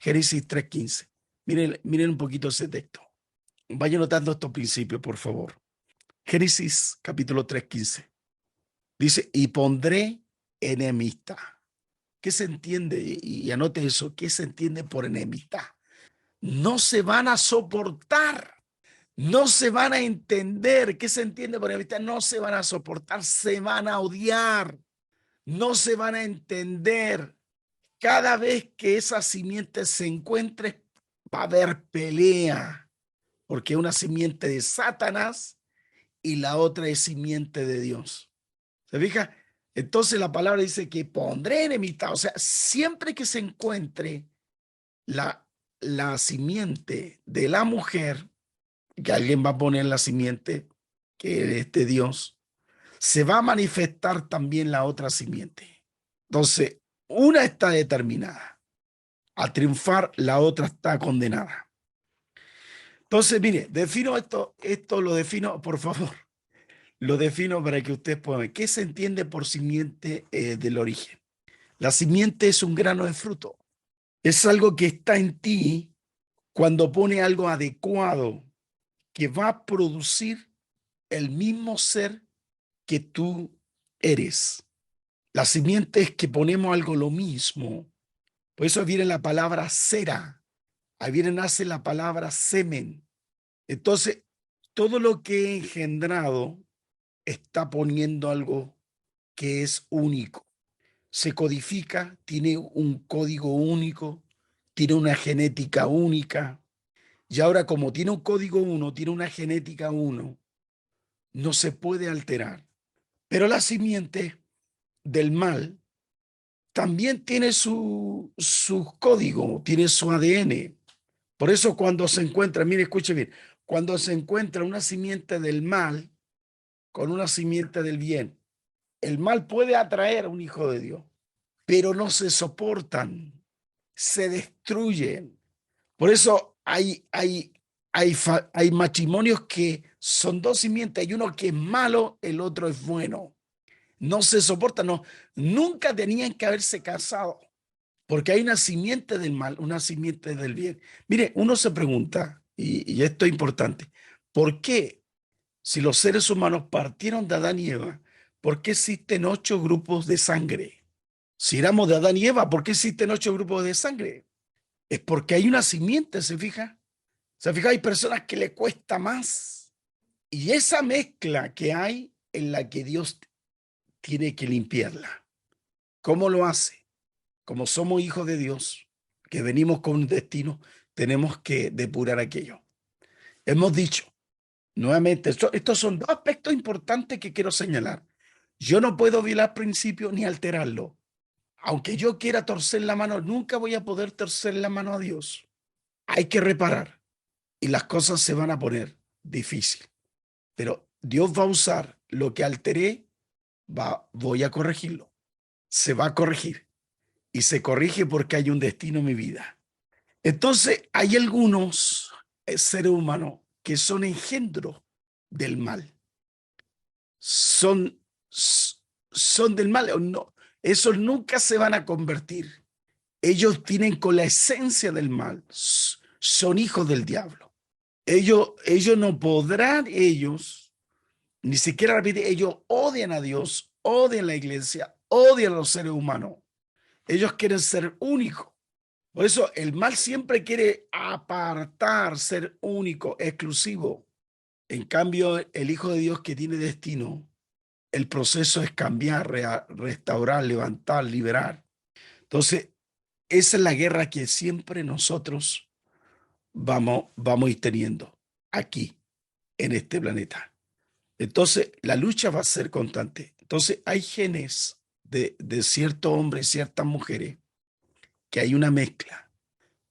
Génesis 3:15. Miren un poquito ese texto. Vaya notando estos principios, por favor. Génesis capítulo 3:15. Dice, y pondré enemistad. ¿Qué se entiende? Y anote eso. ¿Qué se entiende por enemistad? No se van a soportar. No se van a entender. ¿Qué se entiende por enemistad? No se van a soportar. Se van a odiar. No se van a entender. Cada vez que esa simiente se encuentre, va a haber pelea. Porque una simiente de Satanás y la otra es simiente de Dios. ¿Se fija? Entonces la palabra dice que pondré enemistad. O sea, siempre que se encuentre la simiente de la mujer, que alguien va a poner la simiente, que es de Dios, se va a manifestar también la otra simiente. Entonces, una está determinada a triunfar, la otra está condenada. Entonces, mire, defino esto lo defino, por favor. Lo defino para que ustedes puedan ver. ¿Qué se entiende por simiente del origen? La simiente es un grano de fruto. Es algo que está en ti cuando pone algo adecuado que va a producir el mismo ser que tú eres. La simiente es que ponemos algo lo mismo. Por eso viene la palabra cera. Ahí viene, nace la palabra semen. Entonces, todo lo que he engendrado está poniendo algo que es único. Se codifica, tiene un código único, tiene una genética única. Y ahora, como tiene un código uno, tiene una genética uno, no se puede alterar. Pero la simiente del mal también tiene su código, tiene su ADN. Por eso cuando se encuentra, mire, escuche bien, cuando se encuentra una simiente del mal con una simiente del bien, el mal puede atraer a un hijo de Dios, pero no se soportan, se destruyen. Por eso hay matrimonios que son dos simientes, hay uno que es malo, el otro es bueno. No se soportan, no, nunca tenían que haberse casado, porque hay una simiente del mal, una simiente del bien. Mire, uno se pregunta, y esto es importante, ¿por qué si los seres humanos partieron de Adán y Eva, por qué existen 8 grupos de sangre? Si éramos de Adán y Eva, ¿por qué existen 8 grupos de sangre? Es porque hay una simiente, ¿se fija? ¿Se fija? Hay personas que le cuesta más. Y esa mezcla que hay en la que Dios tiene que limpiarla. ¿Cómo lo hace? Como somos hijos de Dios, que venimos con un destino, tenemos que depurar aquello. Hemos dicho, nuevamente, estos son dos aspectos importantes que quiero señalar. Yo no puedo violar principios ni alterarlo. Aunque yo quiera torcer la mano, nunca voy a poder torcer la mano a Dios. Hay que reparar y las cosas se van a poner difíciles. Pero Dios va a usar lo que alteré, voy a corregirlo. Se va a corregir y se corrige porque hay un destino en mi vida. Entonces, hay algunos seres humanos que son engendros del mal. Son, son del mal. No, esos nunca se van a convertir. Ellos tienen con la esencia del mal. Son hijos del diablo. Ellos no podrán, ni siquiera repite, ellos odian a Dios, odian la iglesia, odian a los seres humanos. Ellos quieren ser únicos. Por eso el mal siempre quiere apartar, ser único, exclusivo. En cambio, el Hijo de Dios que tiene destino, el proceso es cambiar, restaurar, levantar, liberar. Entonces, esa es la guerra que siempre nosotros vamos a ir teniendo aquí, en este planeta. Entonces, la lucha va a ser constante. Entonces, hay genes de ciertos hombres, ciertas mujeres, que hay una mezcla,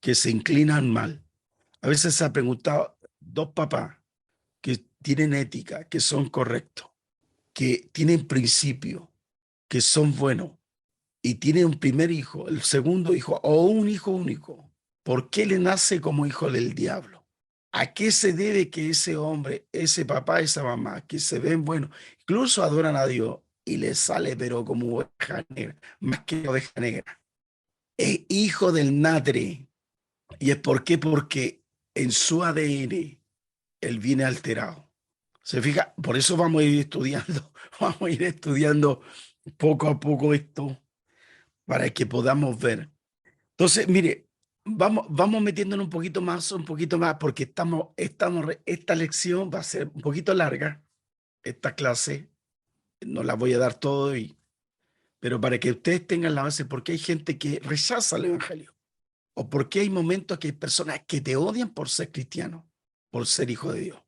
que se inclinan mal. A veces se ha preguntado, dos papás que tienen ética, que son correctos, que tienen principio, que son buenos, y tienen un primer hijo, el segundo hijo, o un hijo único, ¿por qué le nace como hijo del diablo? ¿A qué se debe que ese hombre, ese papá, esa mamá, que se ven buenos, incluso adoran a Dios y les sale pero como oveja negra, más que oveja negra? Es hijo del nadre, ¿Y es por qué? Porque en su ADN él viene alterado. ¿Se fija? Por eso vamos a ir estudiando, vamos a ir estudiando poco a poco esto para que podamos ver. Entonces, mire, vamos metiéndonos un poquito más, porque esta lección va a ser un poquito larga, esta clase, no la voy a dar todo, pero para que ustedes tengan la base, porque hay gente que rechaza el Evangelio, o porque hay momentos que hay personas que te odian por ser cristiano, por ser hijo de Dios.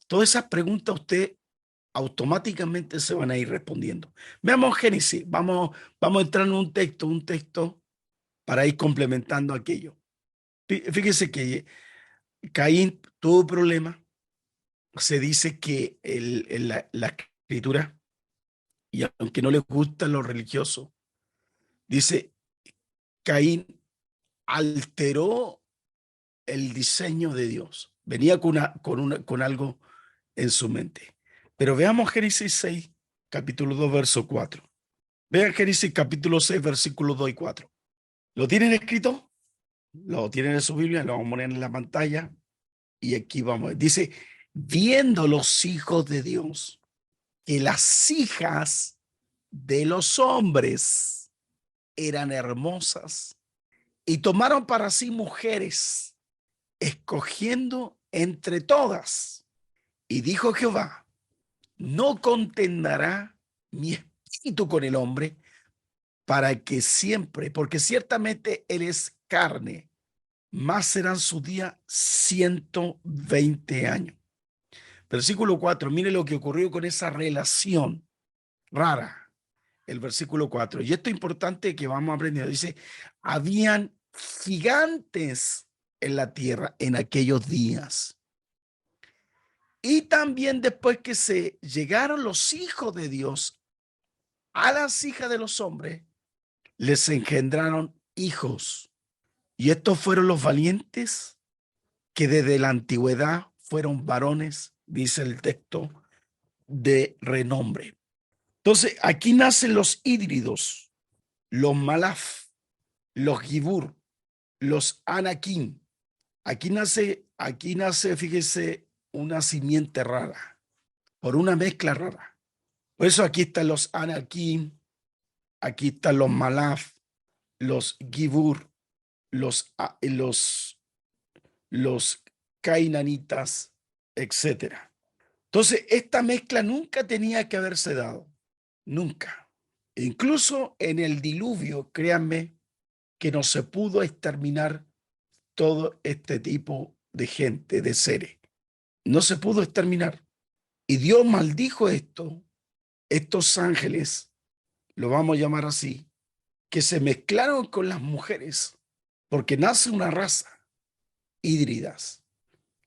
Todas esas preguntas usted automáticamente se van a ir respondiendo. Veamos Génesis, vamos a entrar en un texto para ir complementando aquello. Fíjese que Caín tuvo problema. Se dice que la escritura, y aunque no les gusta lo religioso, dice Caín alteró el diseño de Dios. Venía con algo en su mente. Pero veamos Génesis 6, capítulo 2, verso 4. Vean Génesis capítulo 6, versículos 2 y 4. ¿Lo tienen escrito? Lo tienen en su Biblia, lo vamos a poner en la pantalla. Y aquí vamos. Dice, viendo los hijos de Dios que las hijas de los hombres eran hermosas y tomaron para sí mujeres, escogiendo entre todas. Y dijo Jehová, no contenderá mi espíritu con el hombre para que siempre, porque ciertamente él es carne, más serán su día 120 años. Versículo 4, mire lo que ocurrió con esa relación rara. El versículo 4. Y esto es importante que vamos aprendiendo. Dice, habían gigantes en la tierra en aquellos días. Y también después que se llegaron los hijos de Dios a las hijas de los hombres, les engendraron hijos. Y estos fueron los valientes que desde la antigüedad fueron varones, dice el texto, de renombre. Entonces, aquí nacen los híbridos, los malaf, los gibur, los anakim. Aquí nace, fíjese, una simiente rara, por una mezcla rara. Por eso aquí están los anakim, aquí están los malaf, los gibur, los cainanitas, etcétera. Entonces, esta mezcla nunca tenía que haberse dado, nunca. Incluso en el diluvio, créanme, que no se pudo exterminar todo este tipo de gente, de seres. No se pudo exterminar. Y Dios maldijo estos ángeles, lo vamos a llamar así, que se mezclaron con las mujeres, porque nace una raza, híbridas,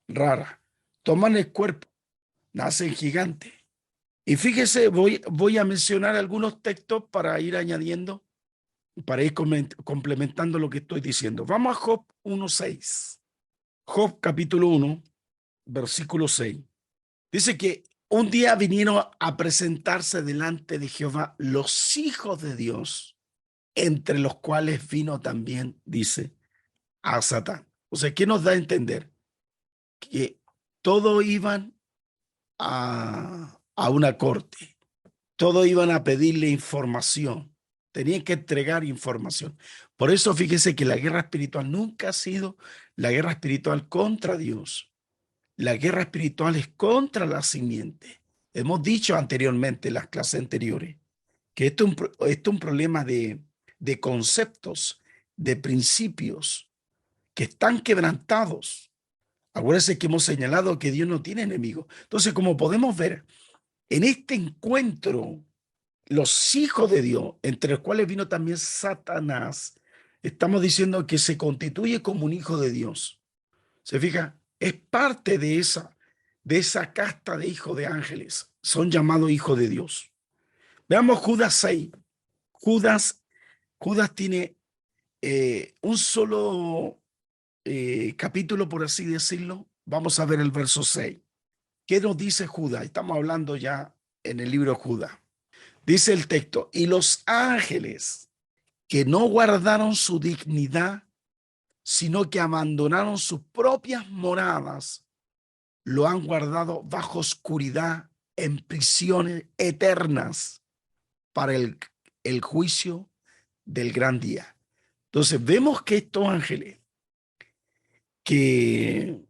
rara. Toman el cuerpo, nacen gigantes. Y fíjese, voy a mencionar algunos textos para ir añadiendo, para ir complementando lo que estoy diciendo. Vamos a Job 1:6. Job capítulo 1, versículo 6. Dice que un día vinieron a presentarse delante de Jehová los hijos de Dios, entre los cuales vino también, dice, a Satán. O sea, ¿qué nos da a entender? Que todos iban a una corte, todos iban a pedirle información, tenían que entregar información. Por eso fíjese que la guerra espiritual nunca ha sido la guerra espiritual contra Dios. La guerra espiritual es contra la simiente. Hemos dicho anteriormente en las clases anteriores que esto es un problema de conceptos, de principios que están quebrantados. Acuérdense que hemos señalado que Dios no tiene enemigos. Entonces, como podemos ver, en este encuentro, los hijos de Dios, entre los cuales vino también Satanás, estamos diciendo que se constituye como un hijo de Dios. ¿Se fija? Es parte de esa casta de hijos de ángeles. Son llamados hijos de Dios. Veamos Judas 6. Judas tiene un solo capítulo, por así decirlo. Vamos a ver el verso 6. ¿Qué nos dice Judas? Estamos hablando ya en el libro de Judas. Dice el texto, y los ángeles que no guardaron su dignidad sino que abandonaron sus propias moradas, lo han guardado bajo oscuridad en prisiones eternas para el juicio del gran día. Entonces vemos que estos ángeles que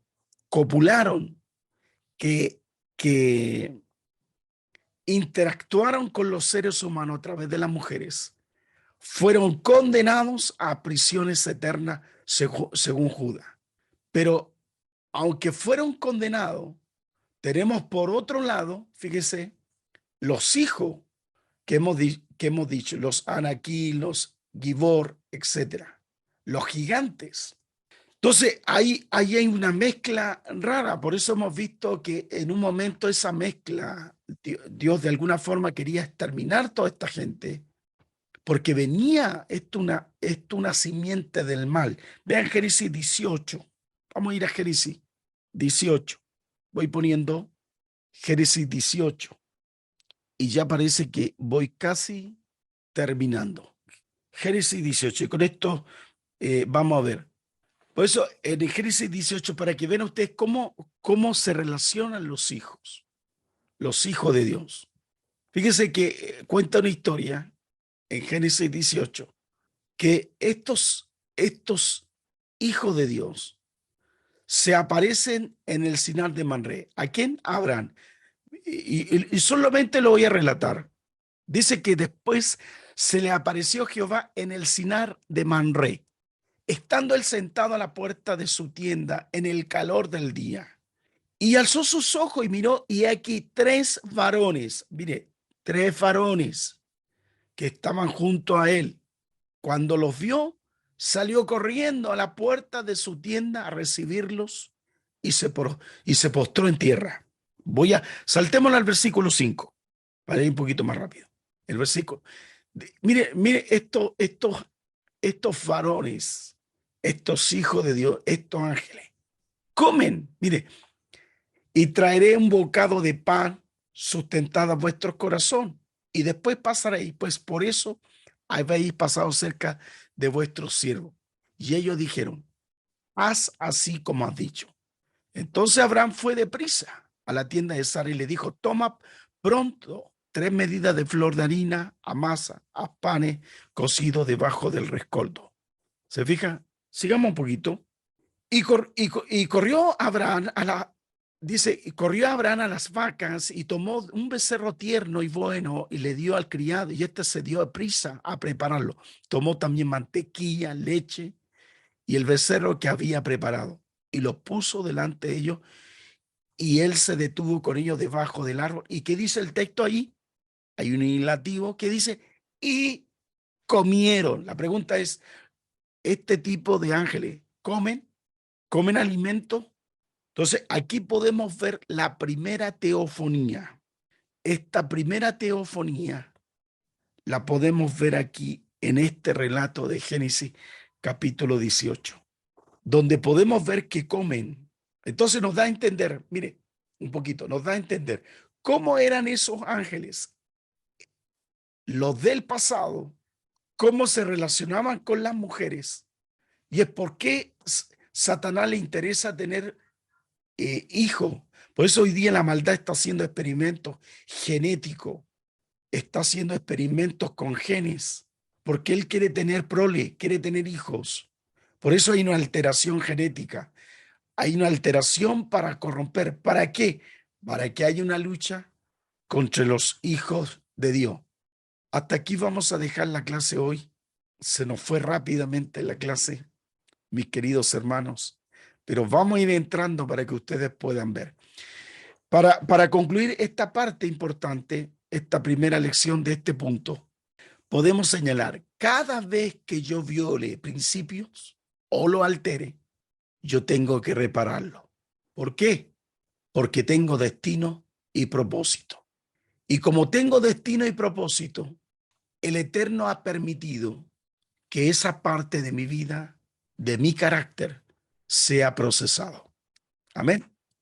copularon, que interactuaron con los seres humanos a través de las mujeres, fueron condenados a prisiones eternas según Judas. Pero aunque fueron condenados, tenemos por otro lado, fíjese, los hijos que hemos dicho, los Anaquí, los Gibor, etcétera, los gigantes. Entonces, ahí hay una mezcla rara, por eso hemos visto que en un momento esa mezcla, Dios de alguna forma quería exterminar toda esta gente, porque venía esto una simiente del mal. Vean Génesis 18, vamos a ir a Génesis 18, voy poniendo Génesis 18, y ya parece que voy casi terminando. Génesis 18, y con esto vamos a ver. Por eso, en Génesis 18, para que vean ustedes cómo se relacionan los hijos de Dios. Fíjense que cuenta una historia en Génesis 18, que estos hijos de Dios se aparecen en el Sinar de Manré. ¿A quién? A Abraham. Y solamente lo voy a relatar. Dice que después se le apareció Jehová en el Sinar de Manré, estando él sentado a la puerta de su tienda en el calor del día. Y alzó sus ojos y miró, y aquí 3 varones, mire, 3 varones que estaban junto a él. Cuando los vio, salió corriendo a la puerta de su tienda a recibirlos y se postró en tierra. Saltémoslo al versículo 5, para ir un poquito más rápido. El versículo. Mire estos varones, estos hijos de Dios, estos ángeles, comen, mire, y traeré un bocado de pan sustentada a vuestro corazón, y después pasaréis, pues por eso habéis pasado cerca de vuestros siervos. Y ellos dijeron, haz así como has dicho. Entonces Abraham fue deprisa a la tienda de Sara y le dijo, toma pronto 3 medidas de flor de harina, amasa, haz panes cocidos debajo del rescoldo. ¿Se fija? Sigamos un poquito. Y corrió Abraham corrió Abraham a las vacas y tomó un becerro tierno y bueno y le dio al criado, y este se dio a prisa a prepararlo. Tomó también mantequilla, leche y el becerro que había preparado y lo puso delante de ellos, y él se detuvo con ellos debajo del árbol. ¿Y qué dice el texto ahí? Hay un ilativo que dice, y comieron. La pregunta es, ¿este tipo de ángeles comen alimento? Entonces, aquí podemos ver la primera teofonía. Esta primera teofonía la podemos ver aquí en este relato de Génesis capítulo 18, donde podemos ver que comen. Entonces nos da a entender, mire, un poquito, nos da a entender cómo eran esos ángeles, los del pasado, cómo se relacionaban con las mujeres, y es por qué Satanás le interesa tener hijo. Por eso hoy día la maldad está haciendo experimentos genéticos, está haciendo experimentos con genes, porque él quiere tener prole, quiere tener hijos. Por eso hay una alteración genética, hay una alteración para corromper. ¿Para qué? Para que haya una lucha contra los hijos de Dios. Hasta aquí vamos a dejar la clase hoy. Se nos fue rápidamente la clase, mis queridos hermanos, pero vamos a ir entrando para que ustedes puedan ver. Para concluir esta parte importante, esta primera lección de este punto, podemos señalar, cada vez que yo viole principios o lo altere, yo tengo que repararlo. ¿Por qué? Porque tengo destino y propósito. Y como tengo destino y propósito, el Eterno ha permitido que esa parte de mi vida, de mi carácter, sea procesado. Amén.